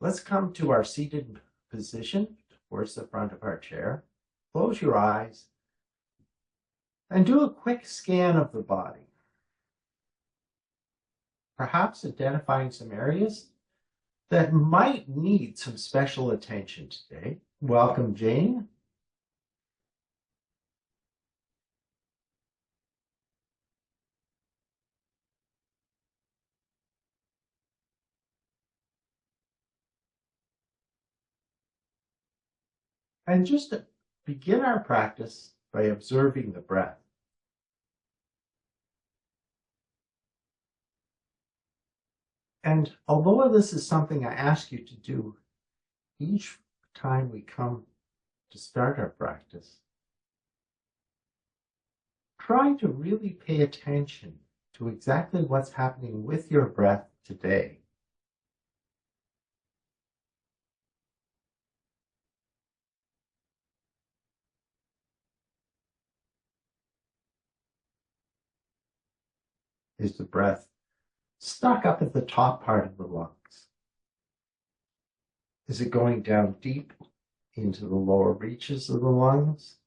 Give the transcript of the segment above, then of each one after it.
Let's come to our seated position towards the front of our chair. Close your eyes and do a quick scan of the body. Perhaps identifying some areas that might need some special attention today. Welcome, Jane. And just to begin our practice by observing the breath. And although this is something I ask you to do each time we come to start our practice, try to really pay attention to exactly what's happening with your breath today. Is the breath stuck up at the top part of the lungs? Is it going down deep into the lower reaches of the lungs?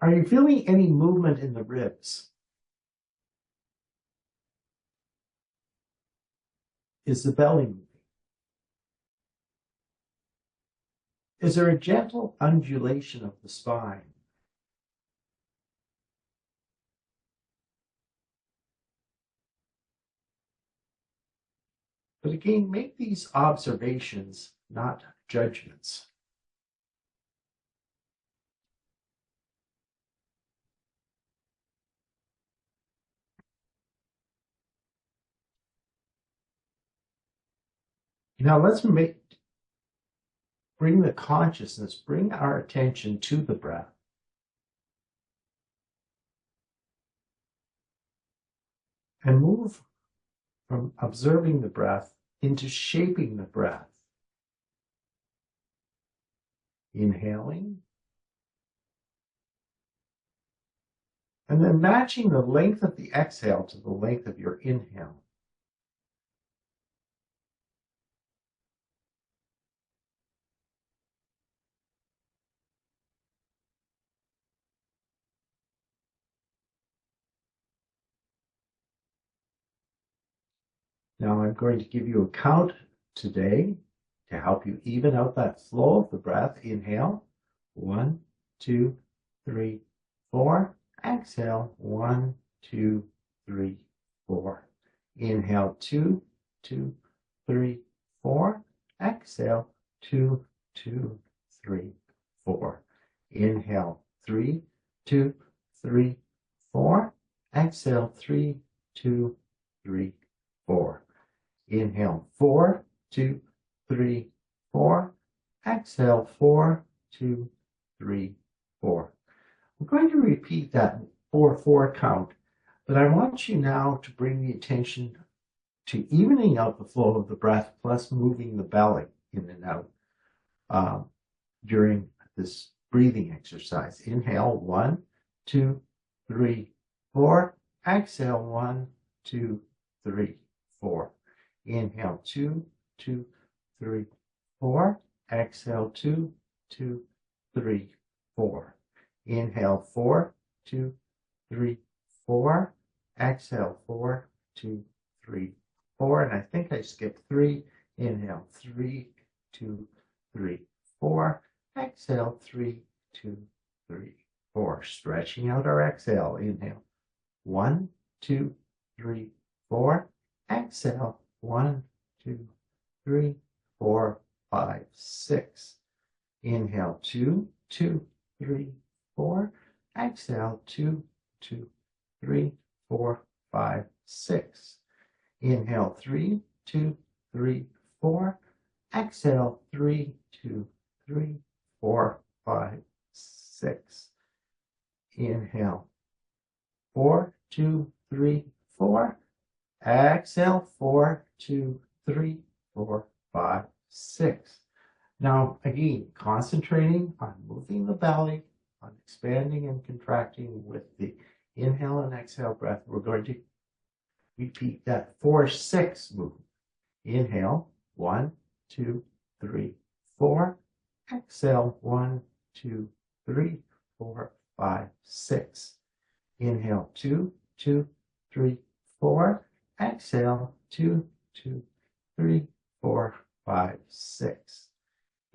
Are you feeling any movement in the ribs? Is the belly moving? Is there a gentle undulation of the spine? But again, make these observations, not judgments. Now let's bring the consciousness, bring our attention to the breath. And move from observing the breath into shaping the breath. Inhaling. And then matching the length of the exhale to the length of your inhale. Now I'm going to give you a count today to help you even out that flow of the breath. Inhale, 1, 2, 3, 4. Exhale, 1, 2, 3, 4. Inhale, 2, 2, 3, 4. Exhale, 2, 2, 3, 4. Inhale, 3, 2, 3, 4. Exhale, 3, 2, 3, 4. Inhale, 4, 2, 3, 4. Exhale, 4, 2, 3, 4. I'm going to repeat that 4-4 count, but I want you now to bring the attention to evening out the flow of the breath plus moving the belly in and out during this breathing exercise. Inhale, 1, 2, 3, 4. Exhale, 1, 2, 3, 4. Inhale, 2, 2, 3, 4. Exhale, 2, 2, 3, 4. Inhale, 4, 2, 3, 4. Exhale, 4, 2, 3, 4. And I think I skipped 3. Inhale, 3, 2, 3, 4. Exhale, 3, 2, 3, 4. Stretching out our exhale. Inhale, 1, 2, 3, 4. Exhale, 1, 2, 3, 4, 5, 6. Inhale, 2, 2, 3, 4. Exhale, 2, 2, 3, 4, 5, 6. Inhale, 3, 2, 3, 4. Exhale, 3, 2, 3, 4, 5, 6. Inhale, 4, 2, 3, 4. Exhale, 4, 2, 3, 4, 5, 6. Now, again, concentrating on moving the belly, on expanding and contracting with the inhale and exhale breath. We're going to repeat that 4-6 movement. Inhale, 1, 2, 3, 4. Exhale, 1, 2, 3, 4, 5, 6. Inhale, 2, 2, 3, 4. Exhale, 2, 2, 3, 4, 5, 6.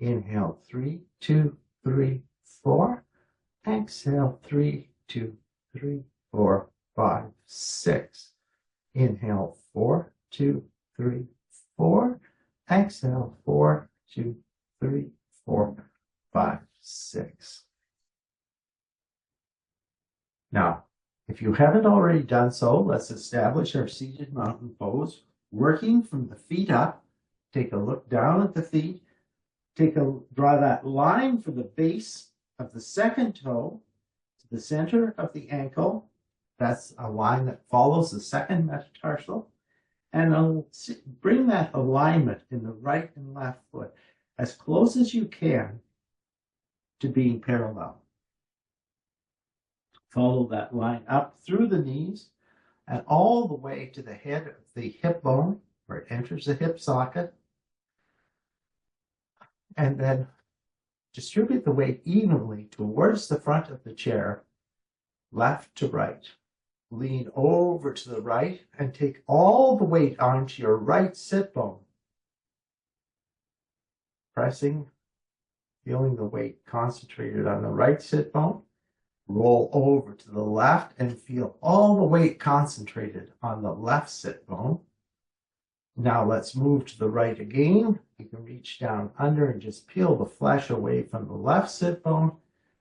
Inhale, 3, 2, 3, 4. Exhale, 3, 2, 3, 4, 5, 6. Inhale, 4, 2, 3, 4. Exhale, 4, 2, 3, 4, 5, 6. Now, if you haven't already done so, let's establish our seated mountain pose, working from the feet up. Take a look down at the feet. Draw that line from the base of the second toe to the center of the ankle. That's a line that follows the second metatarsal. And bring that alignment in the right and left foot as close as you can to being parallel. Follow that line up through the knees and all the way to the head of the hip bone where it enters the hip socket. And then distribute the weight evenly towards the front of the chair, left to right. Lean over to the right and take all the weight onto your right sit bone. Pressing, feeling the weight concentrated on the right sit bone. Roll over to the left and feel all the weight concentrated on the left sit bone. Now let's move to the right again. You can reach down under and just peel the flesh away from the left sit bone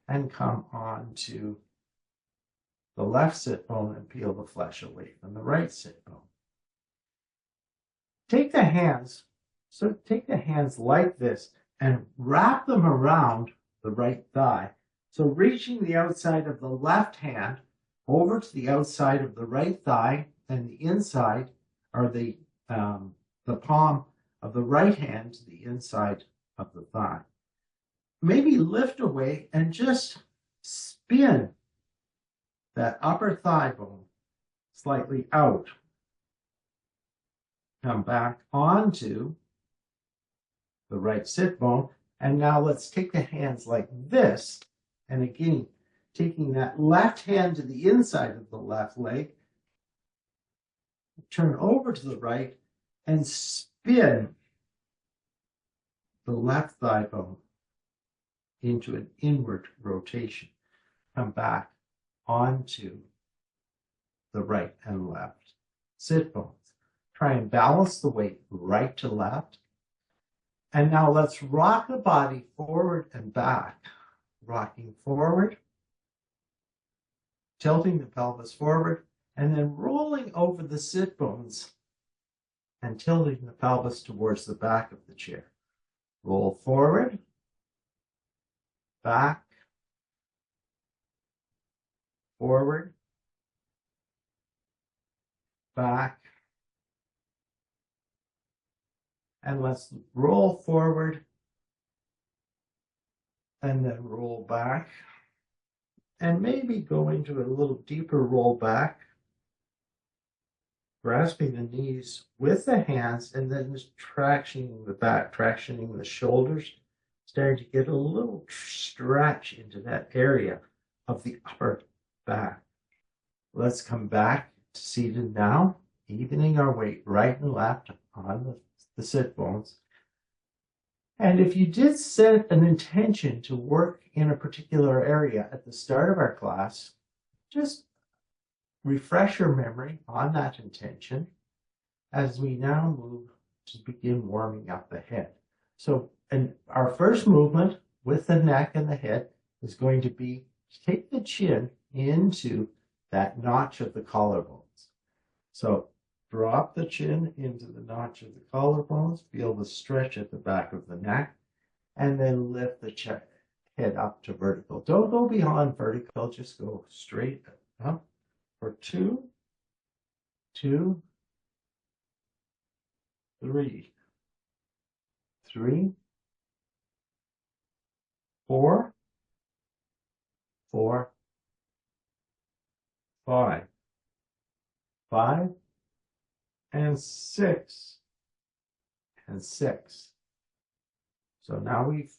and come on to the left sit bone and peel the flesh away from the right sit bone. Take the hands like this and wrap them around the right thigh. So reaching the outside of the left hand over to the outside of the right thigh and the inside are the palm of the right hand to the inside of the thigh. Maybe lift away and just spin that upper thigh bone slightly out. Come back onto the right sit bone. And now let's take the hands like this. And again, taking that left hand to the inside of the left leg, turn over to the right and spin the left thigh bone into an inward rotation. Come back onto the right and left sit bones. Try and balance the weight right to left. And now let's rock the body forward and back. Rocking forward, tilting the pelvis forward, and then rolling over the sit bones and tilting the pelvis towards the back of the chair. Roll forward, back, forward, back, and let's roll forward and then roll back, and maybe go into a little deeper roll back, grasping the knees with the hands and then just tractioning the back, tractioning the shoulders, starting to get a little stretch into that area of the upper back. Let's come back to seated now, evening our weight right and left on the sit bones. And if you did set an intention to work in a particular area at the start of our class, just refresh your memory on that intention as we now move to begin warming up the head. So, and our first movement with the neck and the head is going to be to take the chin into that notch of the collarbones. So drop the chin into the notch of the collarbones, feel the stretch at the back of the neck, and then lift the head up to vertical. Don't go beyond vertical, just go straight up for 2, 2, 3, 3, 4, 4, 5, 5, and 6, and 6. So now we've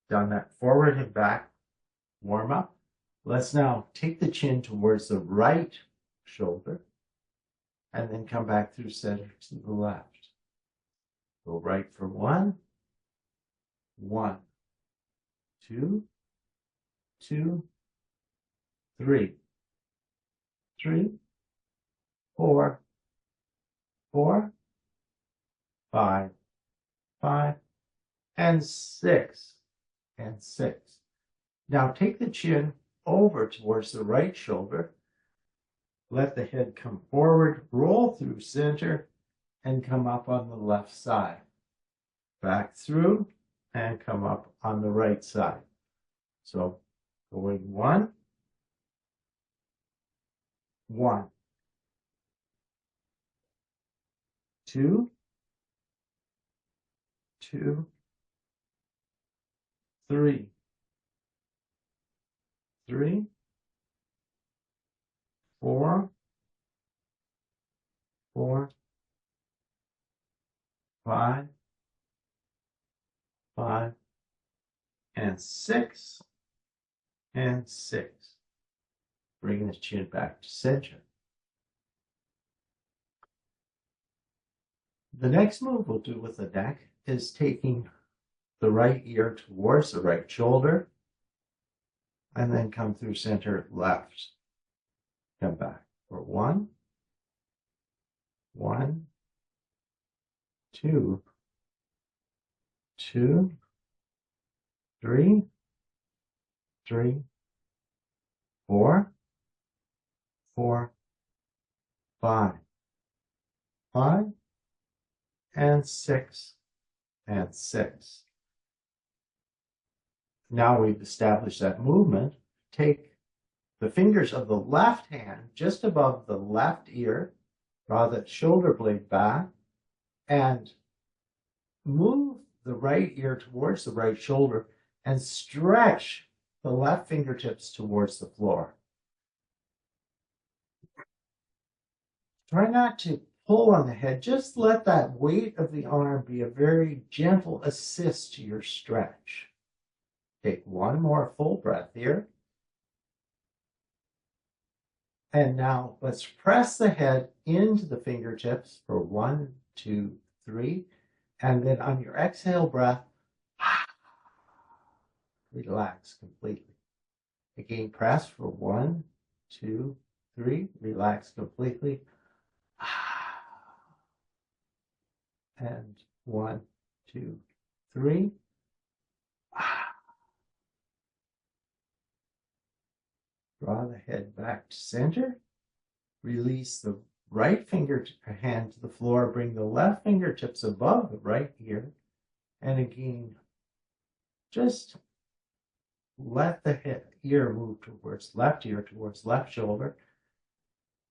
done that forward and back warm up. Let's now take the chin towards the right shoulder and then come back through center to the left. Go right for 1, 1, 2, 2, 3, 3, 4, 4, 5, 5, and 6, and 6. Now take the chin over towards the right shoulder. Let the head come forward, roll through center, and come up on the left side. Back through and come up on the right side. So going 1, 1, 2, 2, 3, 3, 4, 4, 5, 5, and 6, and 6. Bring the chin back to center. The next move we'll do with the neck is taking the right ear towards the right shoulder and then come through center left. Come back for 1, 1, 2, 2, 3, 3, 4, 4, 5, 5, and 6, and 6. Now we've established that movement. Take the fingers of the left hand just above the left ear, draw that shoulder blade back, and move the right ear towards the right shoulder and stretch the left fingertips towards the floor. Try not to pull on the head. Just let that weight of the arm be a very gentle assist to your stretch. Take one more full breath here. And now let's press the head into the fingertips for 1, 2, 3. And then on your exhale breath, relax completely. Again, press for 1, 2, 3. Relax completely. And 1, 2, 3. Draw the head back to center. Release the right hand to the floor. Bring the left fingertips above the right ear. And again, just let the ear move towards left ear, towards left shoulder.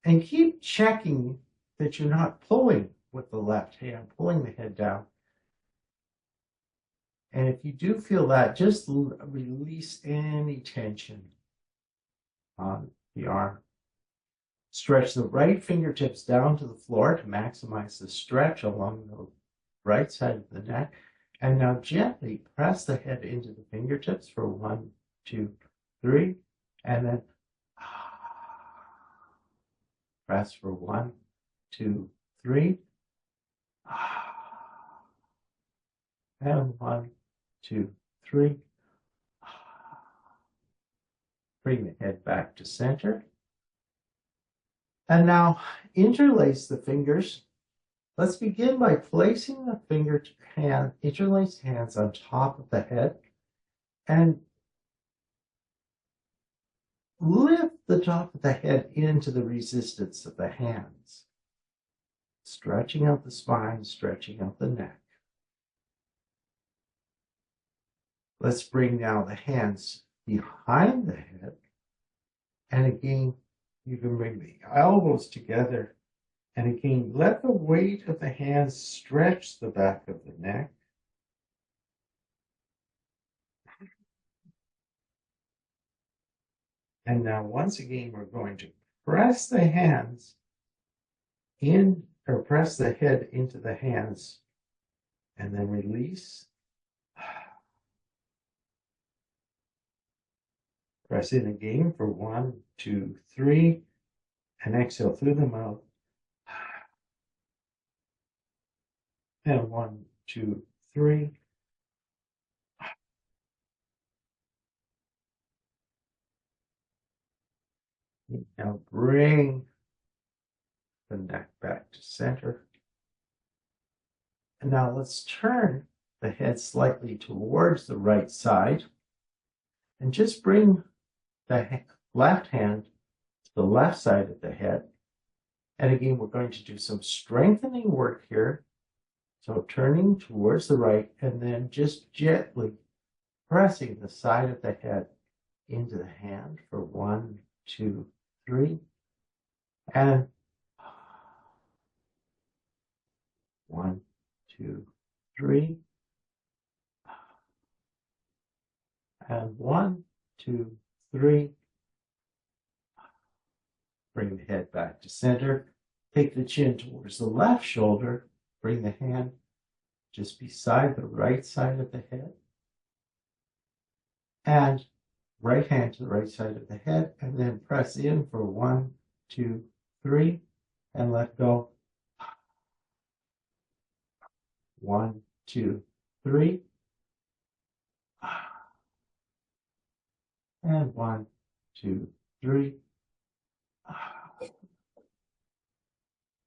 And keep checking that you're not pulling with the left hand, pulling the head down. And if you do feel that, just release any tension on the arm. Stretch the right fingertips down to the floor to maximize the stretch along the right side of the neck. And now gently press the head into the fingertips for 1, 2, 3. And then press for 1, 2, 3. And 1, 2, 3. Bring the head back to center. And now interlace the fingers. Let's begin by placing the interlaced hands on top of the head and lift the top of the head into the resistance of the hands. Stretching out the spine, stretching out the neck. Let's bring now the hands behind the head. And again, you can bring the elbows together. And again, let the weight of the hands stretch the back of the neck. And now once again, we're going to press the hands in, or press the head into the hands, and then release. Press in again for 1, 2, 3, and exhale through the mouth. And 1, 2, 3. Now bring the neck back to center. And now let's turn the head slightly towards the right side and just bring the left hand to the left side of the head. And again, we're going to do some strengthening work here. So turning towards the right and then just gently pressing the side of the head into the hand for 1, 2, 3. And 1, 2, 3. And 1, 2, 3. Bring the head back to center. Take the chin towards the left shoulder. Bring the hand just beside the right side of the head. And right hand to the right side of the head. And then press in for 1, 2, 3. And let go. 1, 2, 3. And 1, 2, 3.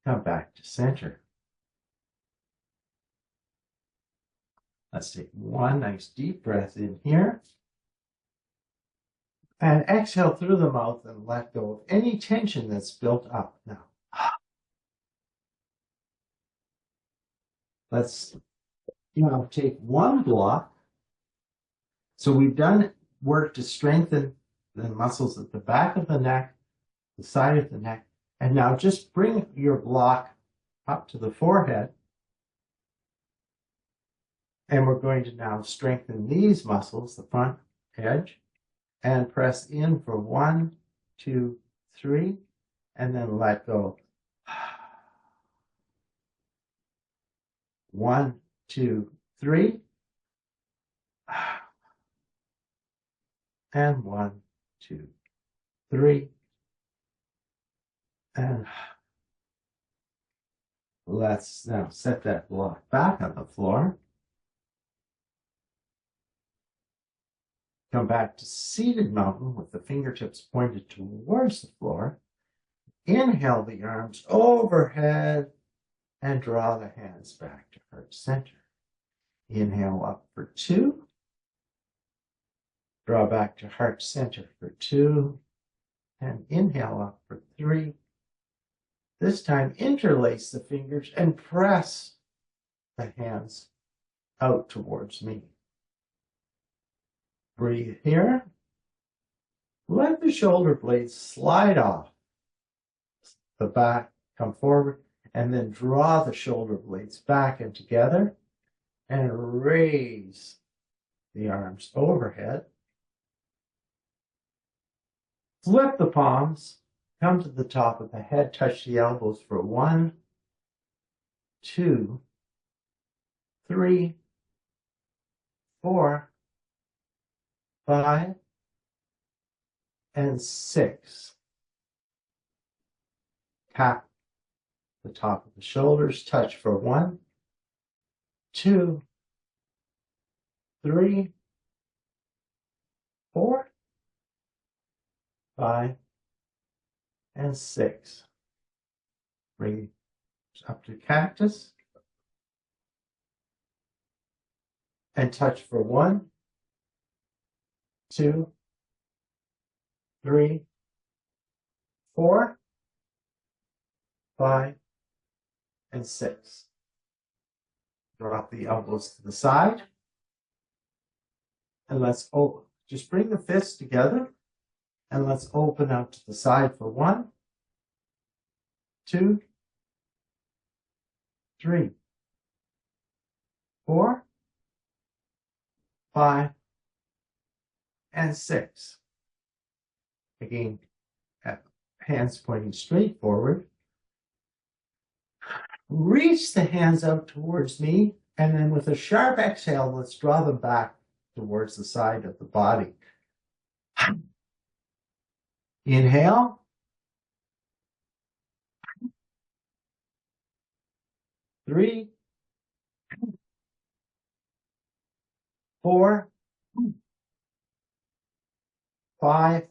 Come back to center. Let's take one nice deep breath in here. And exhale through the mouth and let go of any tension that's built up now. Let's take one block. So we've done work to strengthen the muscles at the back of the neck, the side of the neck, and now just bring your block up to the forehead. And we're going to now strengthen these muscles, the front edge, and press in for 1, 2, 3, and then let go. 1, 2, 3. And 1, 2, 3. And let's now set that block back on the floor. Come back to seated mountain with the fingertips pointed towards the floor. Inhale the arms overhead and draw the hands back to heart center. Inhale up for 2. Draw back to heart center for 2. And inhale up for 3. This time interlace the fingers and press the hands out towards me. Breathe here. Let the shoulder blades slide off the back, come forward, and then draw the shoulder blades back and together and raise the arms overhead. Flip the palms, come to the top of the head, touch the elbows for 1, 2, 3, 4, 5, and 6. Tap the top of the shoulders, touch for 1, 2, 3, 4, 5, and 6. Bring up to cactus and touch for 1, 2, 3, 4, 5, and 6. Drop the elbows to the side. And let's just bring the fists together. And let's open out to the side for 1, 2, 3, 4, 5, and 6. Again, hands pointing straight forward. Reach the hands out towards me, and then with a sharp exhale, let's draw them back towards the side of the body. Inhale. 3, 4, 5,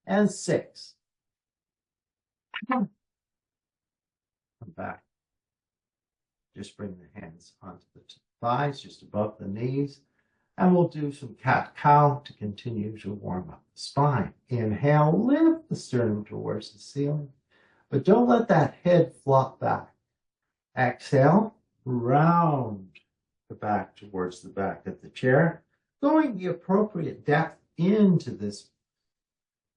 and 6. Come back. Just bring the hands onto the thighs, just above the knees. And we'll do some cat-cow to continue to warm up the spine. Inhale, lift the sternum towards the ceiling, but don't let that head flop back. Exhale, round the back towards the back of the chair, going the appropriate depth into this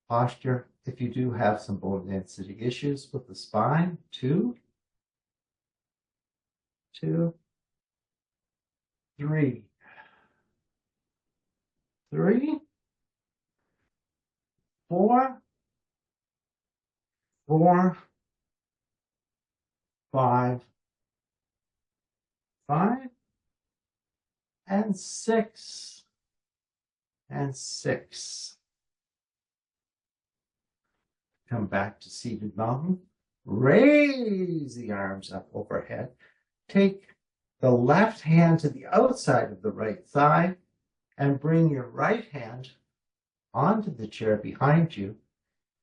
posture. If you do have some bone density issues with the spine, 2, 2, 3, 3, 4, 4, 5, 5, and 6, and 6. Come back to seated mountain. Raise the arms up overhead. Take the left hand to the outside of the right thigh and bring your right hand onto the chair behind you.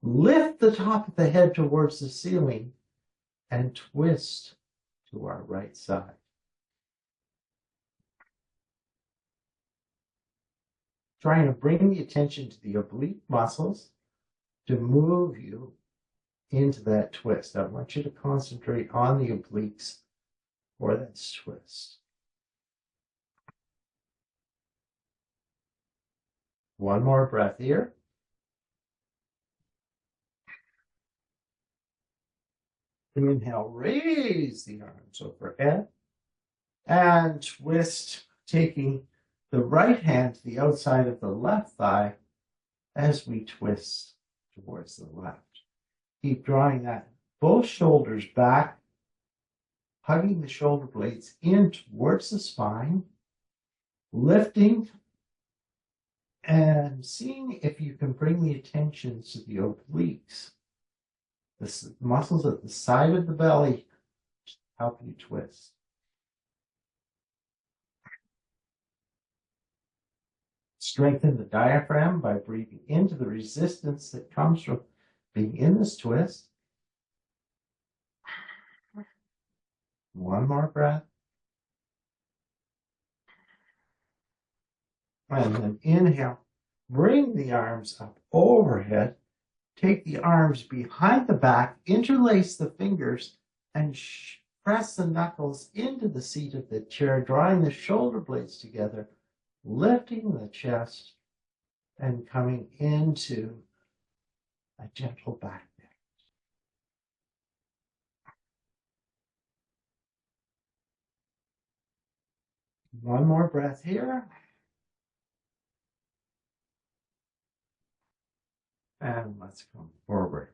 Lift the top of the head towards the ceiling and twist to our right side. Trying to bring the attention to the oblique muscles to move you into that twist. I want you to concentrate on the obliques for this twist. One more breath here. Inhale, raise the arms overhead and twist, taking the right hand to the outside of the left thigh as we twist towards the left. Keep drawing that both shoulders back, hugging the shoulder blades in towards the spine, lifting and seeing if you can bring the attention to the obliques, the muscles at the side of the belly help you twist. Strengthen the diaphragm by breathing into the resistance that comes from being in this twist. One more breath. And then inhale. Bring the arms up overhead. Take the arms behind the back, interlace the fingers, and press the knuckles into the seat of the chair, drawing the shoulder blades together, lifting the chest, and coming into a gentle back bend. One more breath here. And let's come forward.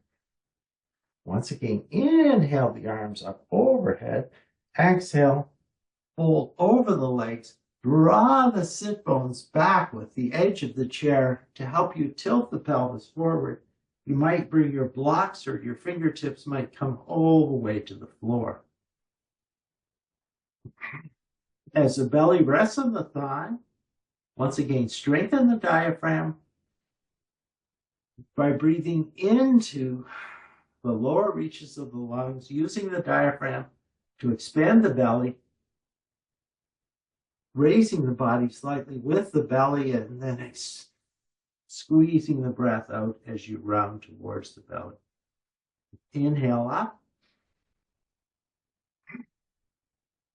Once again, inhale the arms up overhead. Exhale, fold over the legs. Draw the sit bones back with the edge of the chair to help you tilt the pelvis forward. You might bring your blocks or your fingertips might come all the way to the floor. As the belly rests on the thigh, once again, strengthen the diaphragm by breathing into the lower reaches of the lungs, using the diaphragm to expand the belly, raising the body slightly with the belly, and then squeezing the breath out as you round towards the belly. Inhale up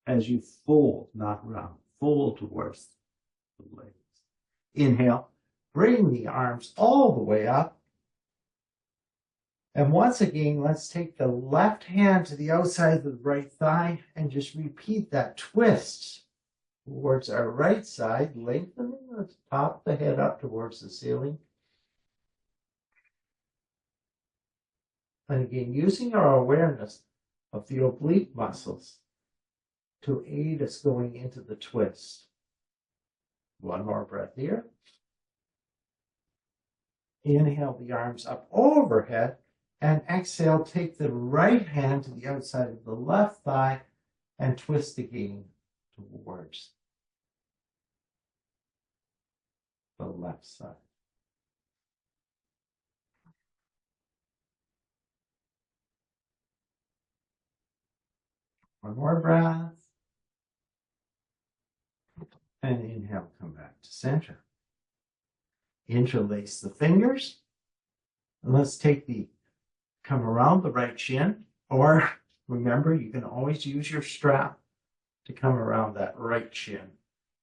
as you fold, not round, fold towards the legs. Inhale, bring the arms all the way up. And once again, let's take the left hand to the outside of the right thigh and just repeat that twist towards our right side, lengthening the top of the head up towards the ceiling. And again, using our awareness of the oblique muscles to aid us going into the twist. One more breath here. Inhale the arms up overhead, and exhale, take the right hand to the outside of the left thigh and twist again towards the left side. One more breath. And inhale, come back to center. Interlace the fingers. And let's come around the right shin, or remember, you can always use your strap to come around that right shin.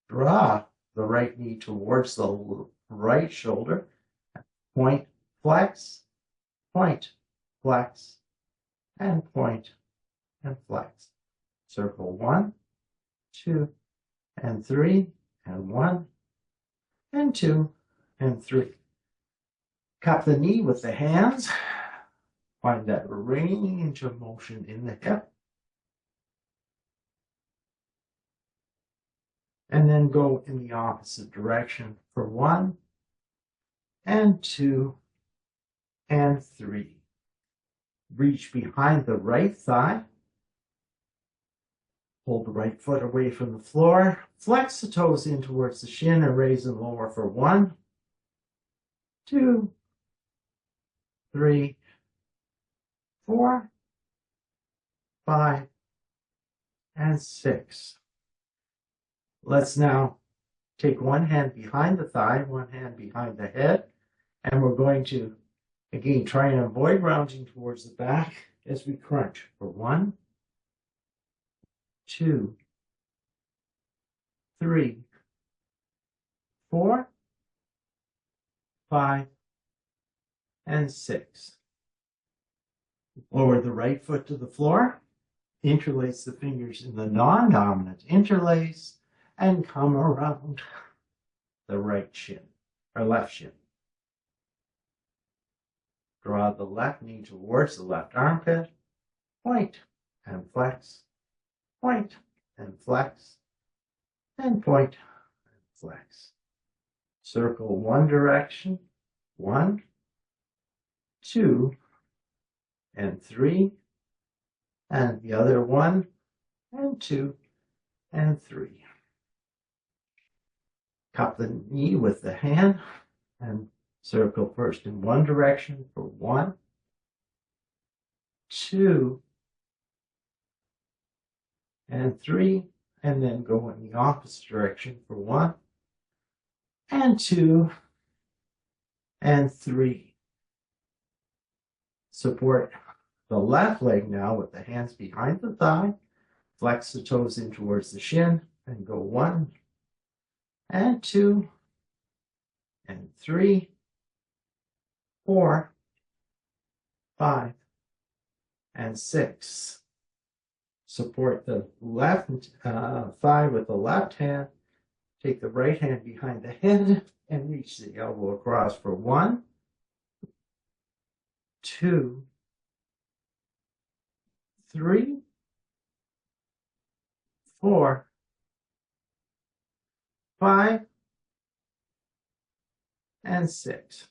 Draw the right knee towards the right shoulder. Point, flex, and point, and flex. Circle 1, 2, and 3, and 1, and 2, and 3. Cup the knee with the hands. Find that range of motion in the hip. And then go in the opposite direction for 1, and 2, and 3. Reach behind the right thigh. Hold the right foot away from the floor. Flex the toes in towards the shin and raise and lower for 1, 2, 3, 4, 5, and 6. Let's now take one hand behind the thigh, one hand behind the head, and we're going to, again, try and avoid rounding towards the back as we crunch for 1, 2, 3, 4, 5, and 6. Lower the right foot to the floor, interlace the fingers in the non-dominant interlace, and come around the right shin, or left shin. Draw the left knee towards the left armpit, point and flex, point and flex, and point and flex. Circle one direction, 1, 2, and 3, and the other 1, and 2, and 3. Cup the knee with the hand and circle first in one direction for 1, 2, and 3, and then go in the opposite direction for 1, and 2, and 3. Support the left leg now with the hands behind the thigh. Flex the toes in towards the shin and go 1, and 2, and 3, 4, 5, and 6. Support the left thigh with the left hand. Take the right hand behind the head and reach the elbow across for 1, 2, 3, 4, 5, and 6.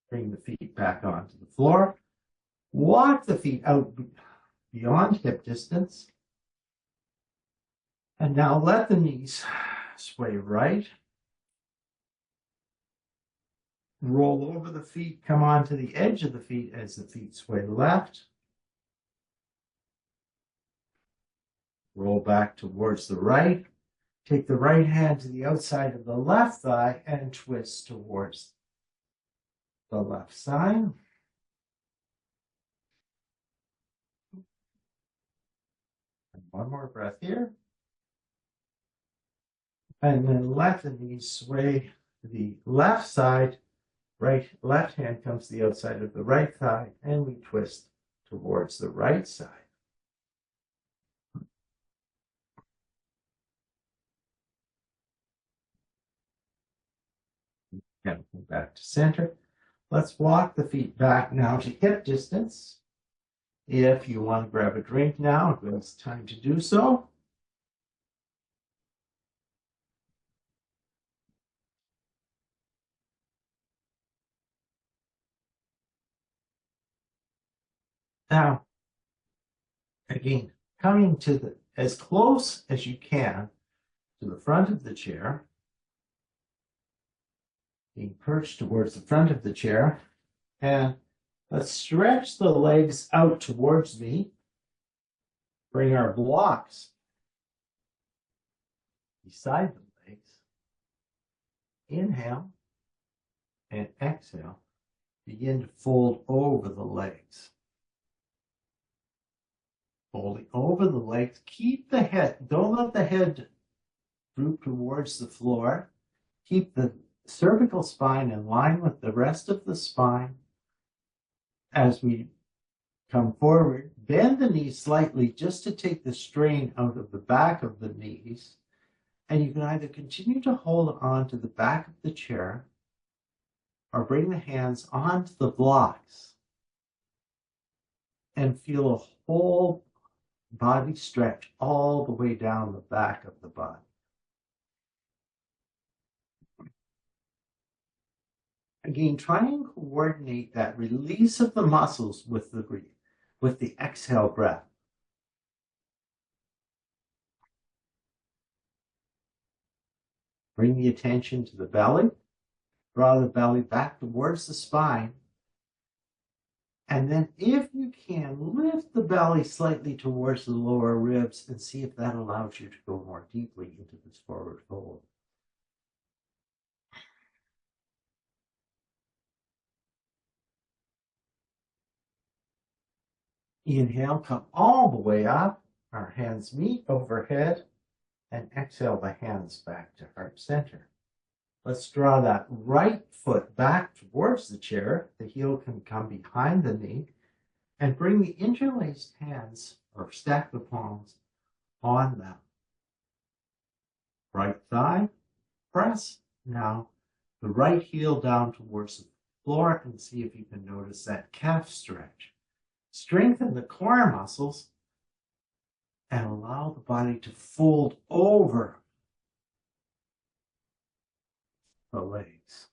Bring the feet back onto the floor. Walk the feet out beyond hip distance. And now let the knees sway right. Roll over the feet, come onto the edge of the feet as the feet sway left. Roll back towards the right. Take the right hand to the outside of the left thigh and twist towards the left side. And one more breath here. And then let the knees sway to the left side. Left hand comes to the outside of the right thigh, and we twist towards the right side. And back to center. Let's walk the feet back now to hip distance. If you want to grab a drink now, it's time to do so. Now, again, coming to as close as you can to the front of the chair, being perched towards the front of the chair, and let's stretch the legs out towards me. Bring our blocks beside the legs. Inhale and exhale. Begin to fold over the legs. Folding over the legs. Keep the head, don't let the head droop towards the floor. Keep the cervical spine in line with the rest of the spine. As we come forward, bend the knees slightly just to take the strain out of the back of the knees. And you can either continue to hold on to the back of the chair or bring the hands onto the blocks and feel a whole body stretch all the way down the back of the body. Again, try and coordinate that release of the muscles with the exhale breath. Bring the attention to the belly. Draw the belly back towards the spine. And then if you can, lift the belly slightly towards the lower ribs and see if that allows you to go more deeply into this forward fold. Inhale, come all the way up. Our hands meet overhead. And exhale the hands back to heart center. Let's draw that right foot back towards the chair. The heel can come behind the knee. And bring the interlaced hands, or stack the palms, on them. Right thigh, press. Now, the right heel down towards the floor and see if you can notice that calf stretch. Strengthen the core muscles and allow the body to fold over the legs.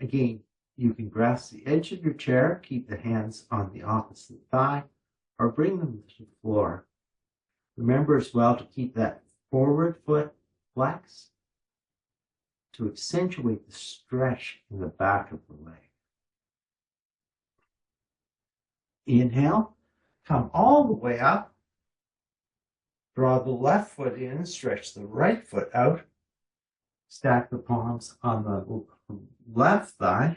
Again, you can grasp the edge of your chair, keep the hands on the opposite thigh, or bring them to the floor. Remember as well to keep that forward foot flexed to accentuate the stretch in the back of the leg. Inhale, come all the way up. Draw the left foot in, stretch the right foot out. Stack the palms on the left thigh.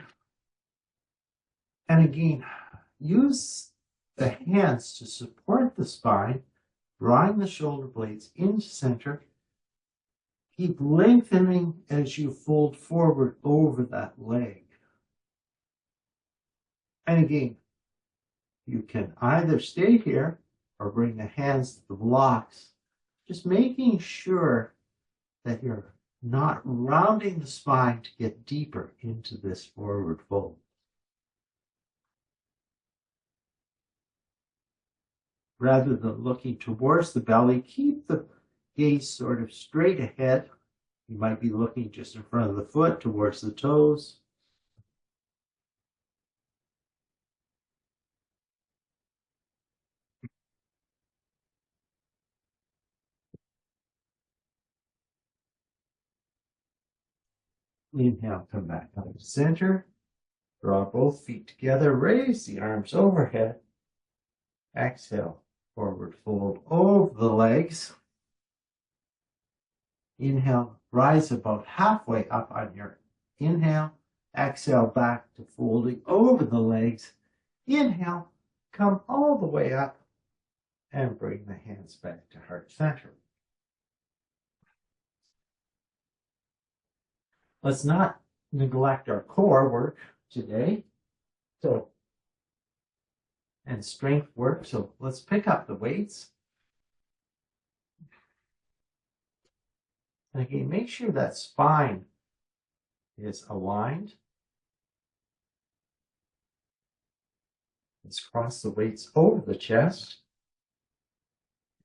And again, use the hands to support the spine, drawing the shoulder blades into center. Keep lengthening as you fold forward over that leg. And again, you can either stay here or bring the hands to the blocks, just making sure that you're not rounding the spine to get deeper into this forward fold. Rather than looking towards the belly, keep the gaze sort of straight ahead. You might be looking just in front of the foot towards the toes. Inhale, come back up to center. Draw both feet together, raise the arms overhead. Exhale, forward fold over the legs. Inhale, rise about halfway up on your inhale. Exhale, back to folding over the legs. Inhale, come all the way up and bring the hands back to heart center. Let's not neglect our core work today. And strength work. So let's pick up the weights. And again, make sure that spine is aligned. The Let's cross the weights over the chest.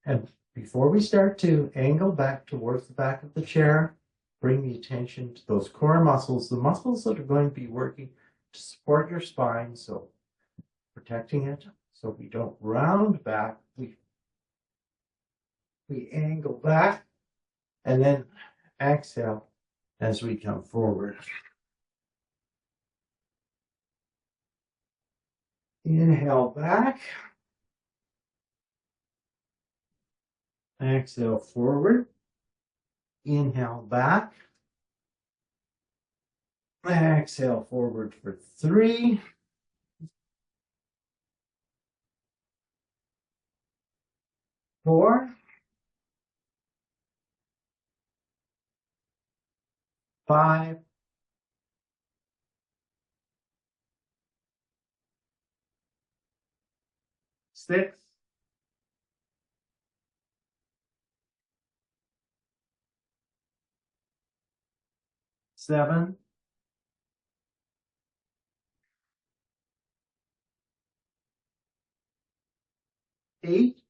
And before we start to angle back towards the back of the chair, bring the attention to those core muscles, the muscles that are going to be working to support your spine. So protecting it so we don't round back. We angle back and then exhale as we come forward. Inhale back. Exhale forward. Inhale back. Exhale forward for 3. 4. 5. 6. 7. 8.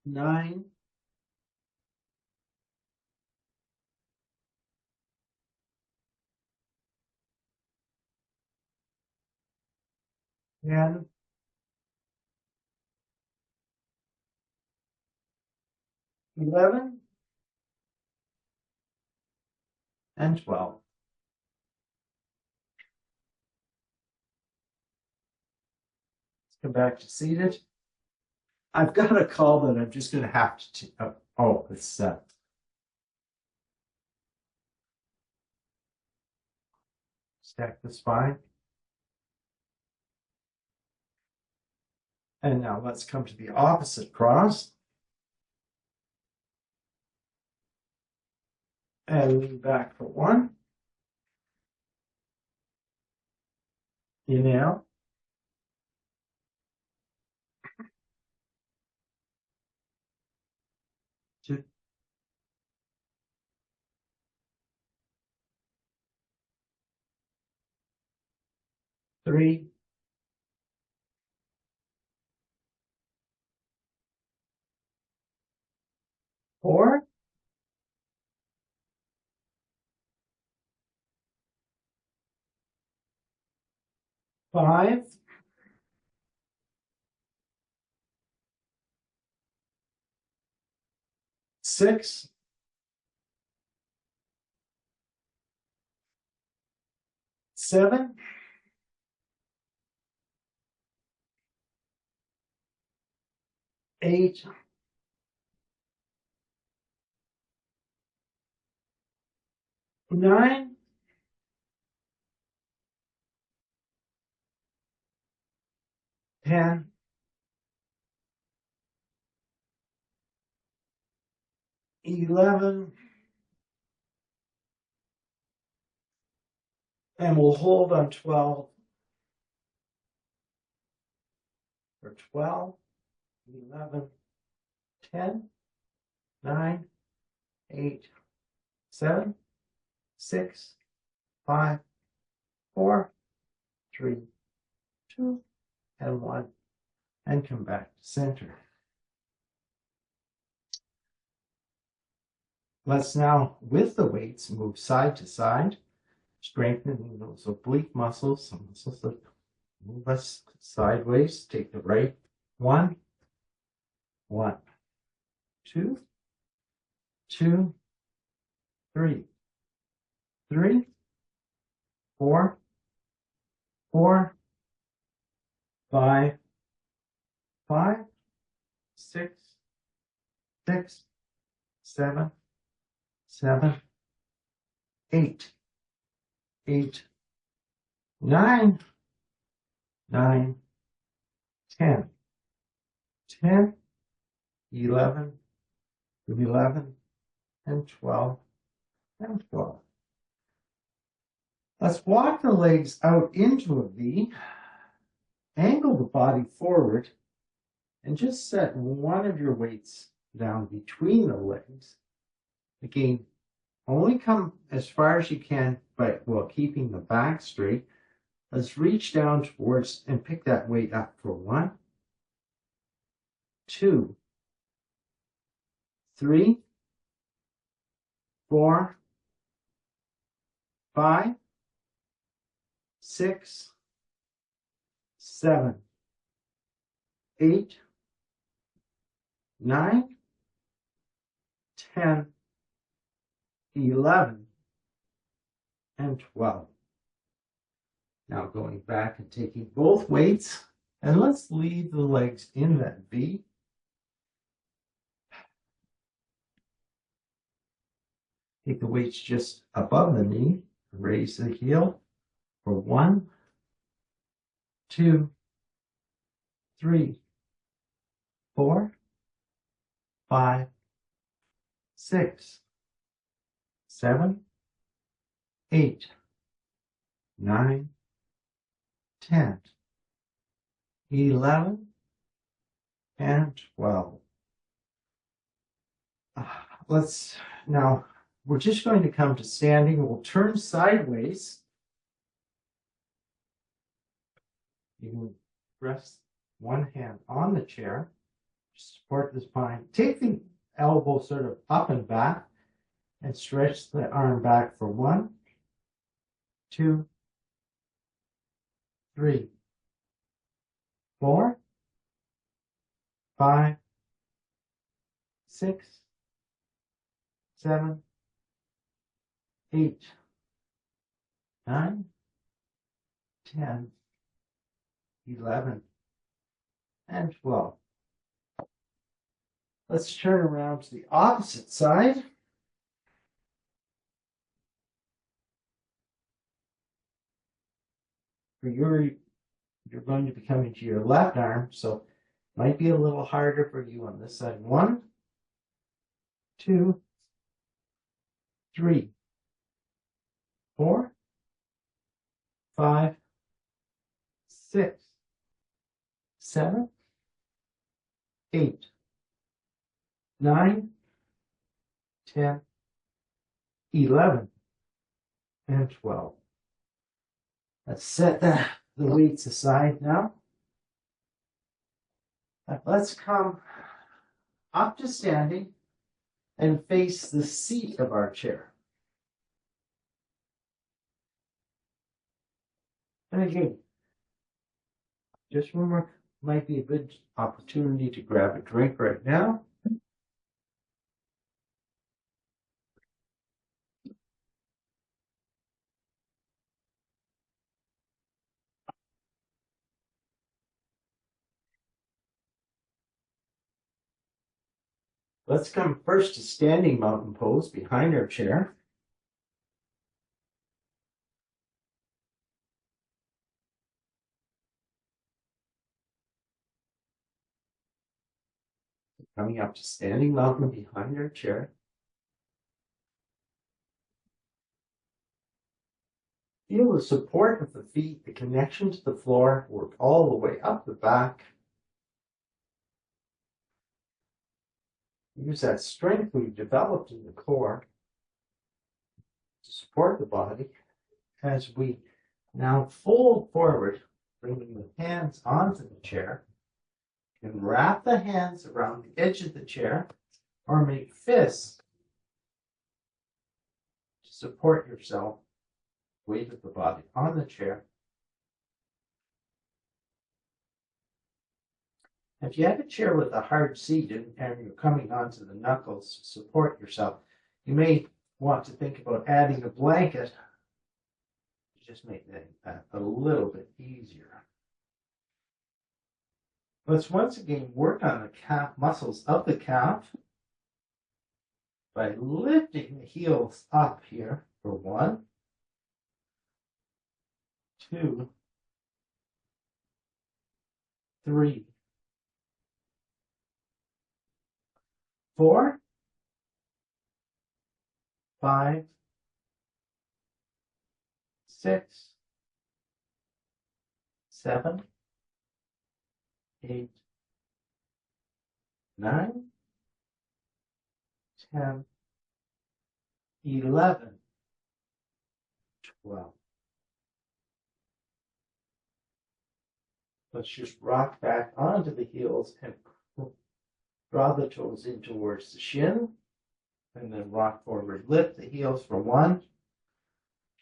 9. 10. 11. And 12. Let's come back to seated. I've got a call that I'm just going to have to. It's stack the spine. And now let's come to the opposite cross. And lean back for 1. Inhale. 2. 3. 4. 5. 6. 7. 8. 9. 10. 11. And we'll hold on 12 for 12, 11, 10, 9, 8, 7, 6, 5, 4, 3, 2, and 1. And come back to center. Let's now, with the weights, move side to side, strengthening those oblique muscles, some muscles that move us sideways. Take the right 1, 1, 2, 2, 3, 3, 4, 4, 5, 5, 6, 6, 7, 7, 8, 8, 9, 9, 10, 10, 11, 11, and 12, and 12. Let's walk the legs out into a V, angle the body forward, and just set one of your weights down between the legs. Again, only come as far as you can, but while keeping the back straight. Let's reach down towards and pick that weight up for 1, 2, 3, 4, 5, 6, 7, 8, 9, 10, 11, and 12. Now going back and taking both weights, and let's leave the legs in that V. Take the weights just above the knee, raise the heel for 1, 2, 3, 4, 5, 6, 7, 8, 9, 10, 11, and 12. Now, we're just going to come to standing. We'll turn sideways. You can rest one hand on the chair, support the spine. Take the elbow sort of up and back and stretch the arm back for 1, 2, 3, 4, 5, 6, 7, 8, 9, 10, 11, and 12. Let's turn around to the opposite side. You're going to be coming to your left arm, so it might be a little harder for you on this side. 1, 2, 3, 4, 5, 6, 7, 8, 9, 10, 11, and 12. Let's set the weights aside now. Let's come up to standing and face the seat of our chair. And again, just remember, might be a good opportunity to grab a drink right now. Let's come first to standing mountain pose behind our chair. Coming up to standing mountain behind our chair. Feel the support of the feet, the connection to the floor, work all the way up the back. Use that strength we've developed in the core to support the body as we now fold forward, bringing the hands onto the chair. You can wrap the hands around the edge of the chair or make fists to support yourself, weight of the body on the chair. If you have a chair with a hard seat and you're coming onto the knuckles to support yourself, you may want to think about adding a blanket to just make that a little bit easier. Let's once again work on the calf muscles of the calf by lifting the heels up here for 1, 2, 3, 4, 5, 6, 7, 8, 9, 10, 11, 12. Let's just rock back onto the heels and draw the toes in towards the shin. And then rock forward. Lift the heels for 1.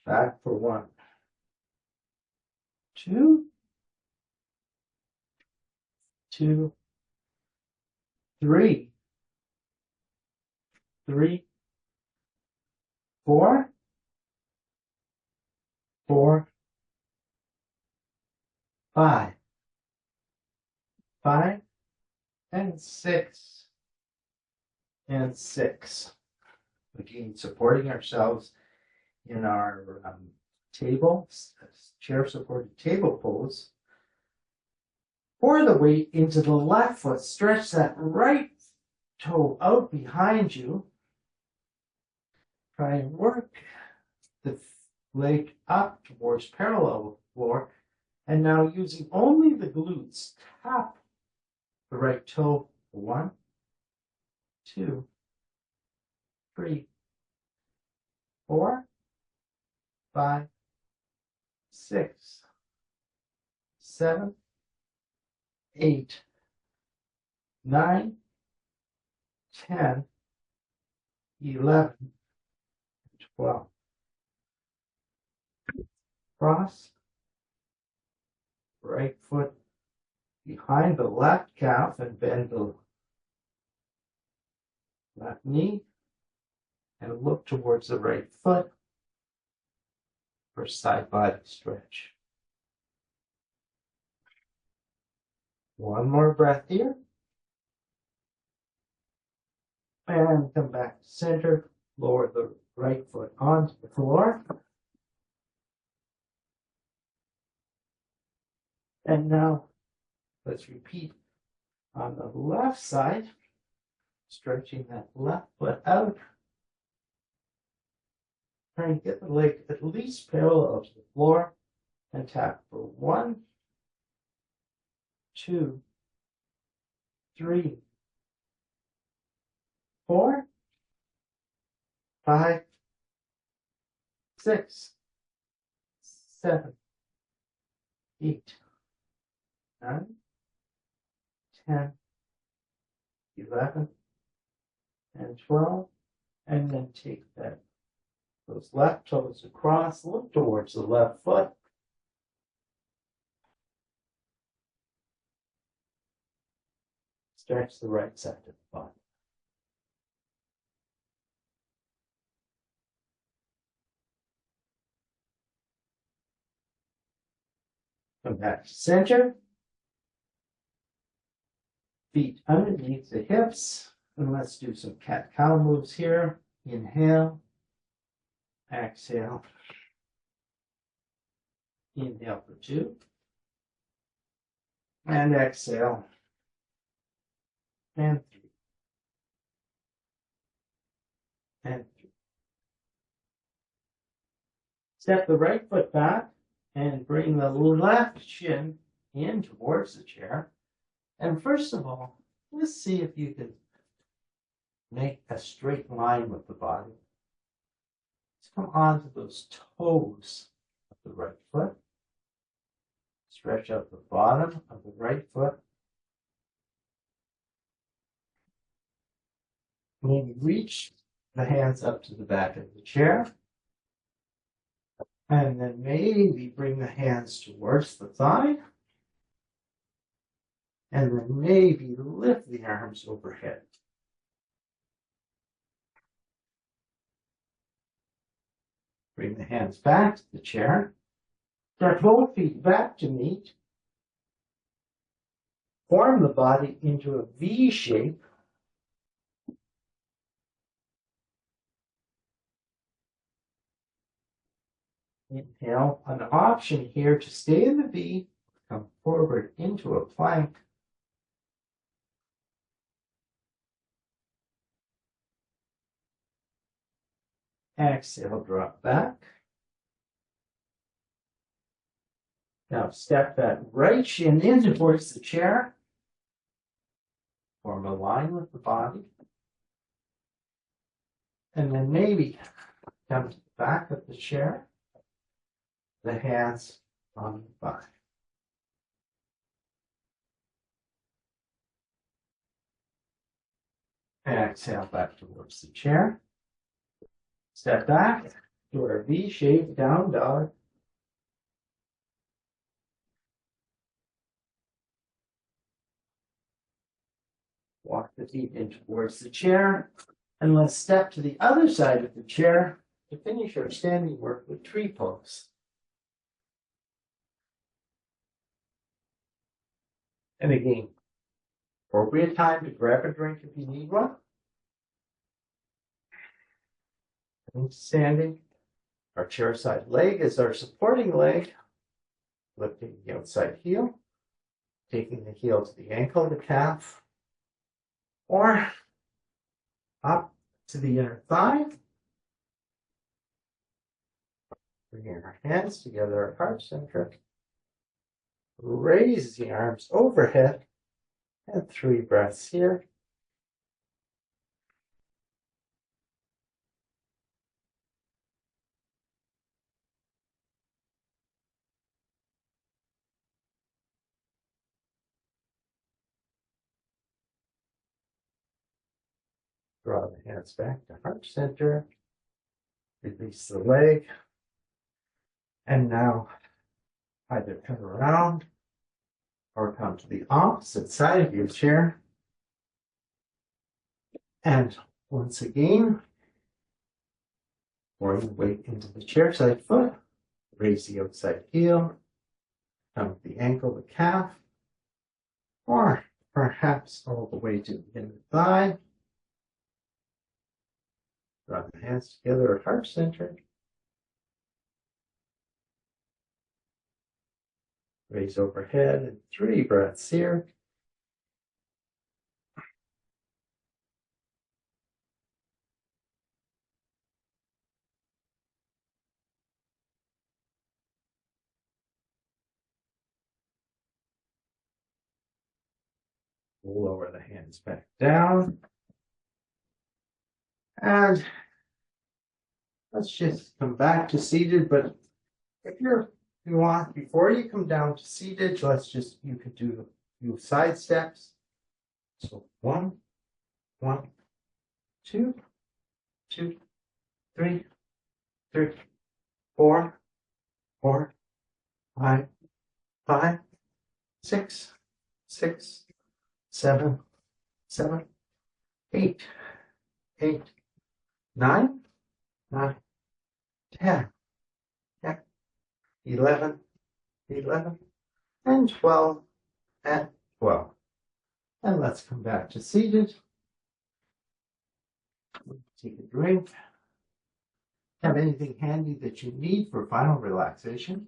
Back for 1. 2. 2. 3. 3. 4. 4. 5. 5. And 6. And 6. Again, supporting ourselves in our table, chair supported table pose. Pour the weight into the left foot. Stretch that right toe out behind you. Try and work the leg up towards parallel with the floor. And now using only the glutes, tap the right toe. 1, 2, 3, 4, 5, 6, 7, 8, 9, 10, 11, 12. Cross. Right foot behind the left calf and bend the left knee and look towards the right foot for side body stretch. One more breath here. And come back to center. Lower the right foot onto the floor. And now let's repeat on the left side, stretching that left foot out. Try and get the leg at least parallel to the floor and tap for 1, 2, 3, 4, 5, 6, 7, 8, 9, 10, 11, and 12, and then take those left toes across, look towards the left foot. Stretch the right side of the body. Come back to center. Feet underneath the hips. And let's do some cat-cow moves here. Inhale. Exhale. Inhale for 2. And exhale. And 3. And 3. Step the right foot back and bring the left shin in towards the chair. And first of all, let's see if you can make a straight line with the body. Let's come onto those toes of the right foot. Stretch out the bottom of the right foot. Maybe reach the hands up to the back of the chair. And then maybe bring the hands towards the thigh. And then maybe lift the arms overhead. Bring the hands back to the chair. Start both feet back to meet. Form the body into a V shape. Inhale. An option here to stay in the V. Come forward into a plank. Exhale, drop back. Now step that right shin in towards the chair. Form a line with the body. And then maybe Come to the back of the chair, the hands on the thigh. Exhale back towards the chair. Step back to our V-shaped down dog. Walk the feet in towards the chair. And let's step to the other side of the chair to finish our standing work with tree pose. And again, appropriate time to grab a drink if you need one. And standing, our chair side leg is our supporting leg, lifting the outside heel, taking the heel to the ankle, the calf, or up to the inner thigh. Bringing our hands together at heart center. Raise the arms overhead, and 3 breaths here. Draw the hands back to heart center. Release the leg. And now either come around or come to the opposite side of your chair. And once again, pour your weight into the chair side foot. Raise the outside heel. Come to the ankle, the calf. Or perhaps all the way to the inner thigh. Draw the hands together at heart center. Raise overhead and 3 breaths here. Lower the hands back down. And let's just come back to seated. But if you want, before you come down to seated, you could do a few side steps. So 1, 1, 2, 2, 3, 3, 4, 4, 5, 5, 6, 6, 7, 7, 8, 8, 9, 9, 10, 10, 11, 11, and 12, and 12. And let's come back to seated. Take a drink. Have anything handy that you need for final relaxation?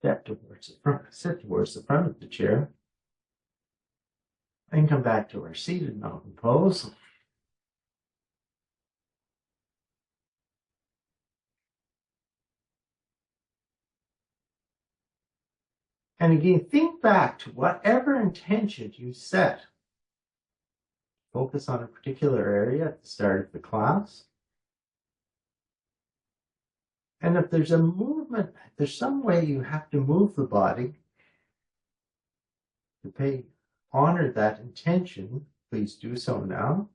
Sit towards the front of the chair. And come back to our seated mountain pose. And again, think back to whatever intention you set. Focus on a particular area at the start of the class. And if there's a movement, there's some way you have to move the body to honor that intention, please do so now.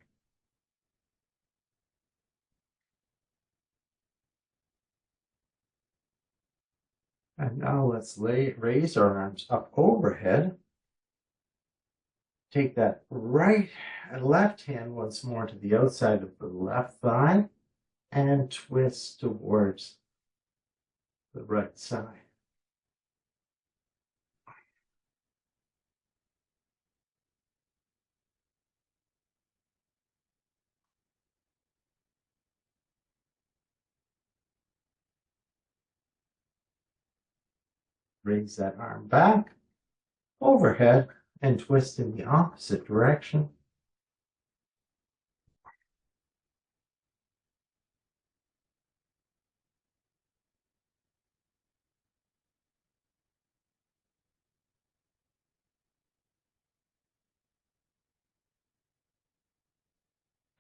And now let's raise our arms up overhead. Take that right and left hand once more to the outside of the left thigh and twist towards the right side. Raise that arm back overhead and twist in the opposite direction.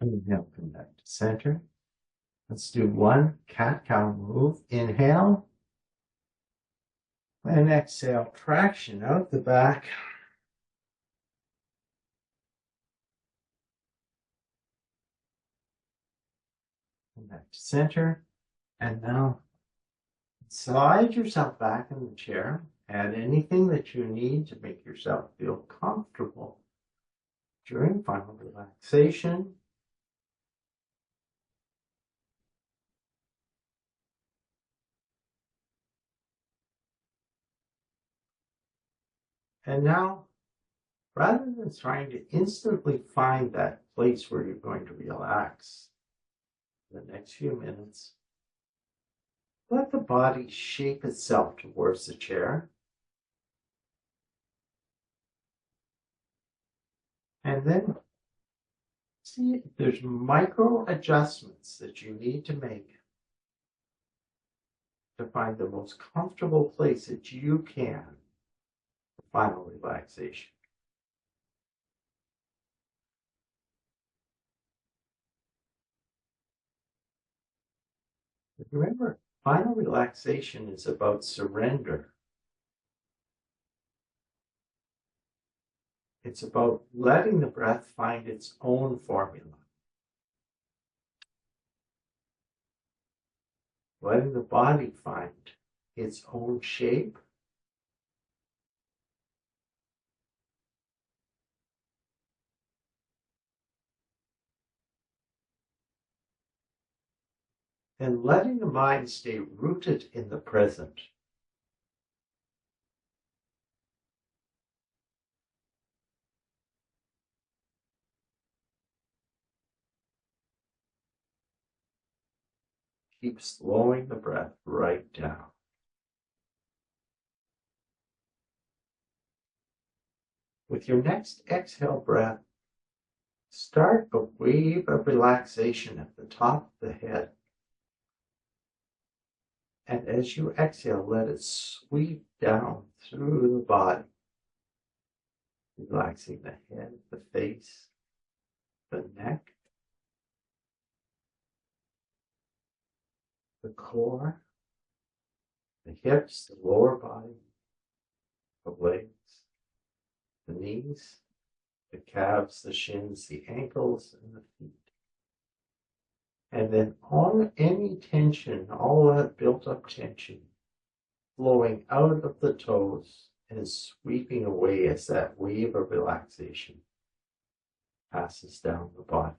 Inhale, come back to center. Let's do one cat-cow move. Inhale. And exhale, traction out the back. Come back to center. And now slide yourself back in the chair. Add anything that you need to make yourself feel comfortable during final relaxation. And now, rather than trying to instantly find that place where you're going to relax for the next few minutes, let the body shape itself towards the chair. And then see if there's micro adjustments that you need to make to find the most comfortable place that you can for final relaxation. But remember, final relaxation is about surrender. It's about letting the breath find its own formula. Letting the body find its own shape. And letting the mind stay rooted in the present. Keep slowing the breath right down. With your next exhale breath, start a wave of relaxation at the top of the head. And as you exhale, let it sweep down through the body, relaxing the head, the face, the neck, the core, the hips, the lower body, the legs, the knees, the calves, the shins, the ankles, and the feet. And then all any tension, all that built up tension, flowing out of the toes and sweeping away as that wave of relaxation passes down the body.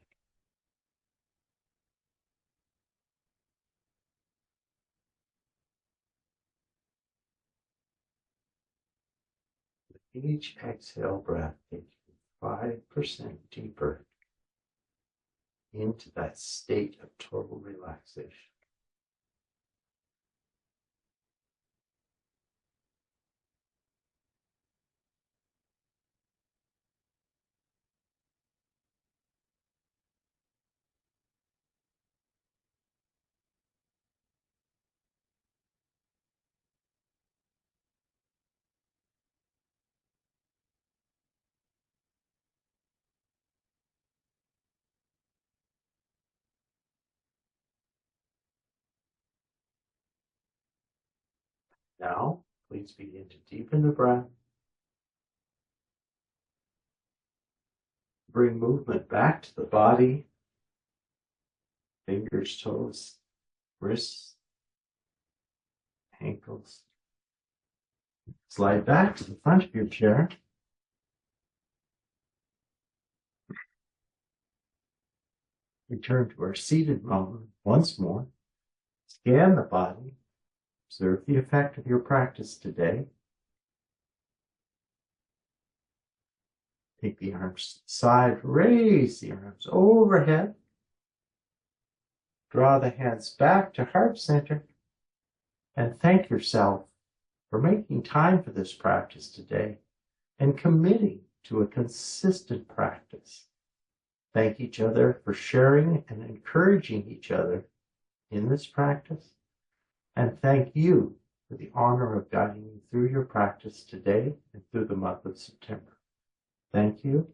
With each exhale breath, take you 5% deeper into that state of total relaxation. Now, please begin to deepen the breath. Bring movement back to the body, fingers, toes, wrists, ankles. Slide back to the front of your chair. Return to our seated moment once more. Scan the body. Observe the effect of your practice today. Take the arms to the side, raise the arms overhead. Draw the hands back to heart center. And thank yourself for making time for this practice today and committing to a consistent practice. Thank each other for sharing and encouraging each other in this practice. And thank you for the honor of guiding me through your practice today and through the month of September. Thank you.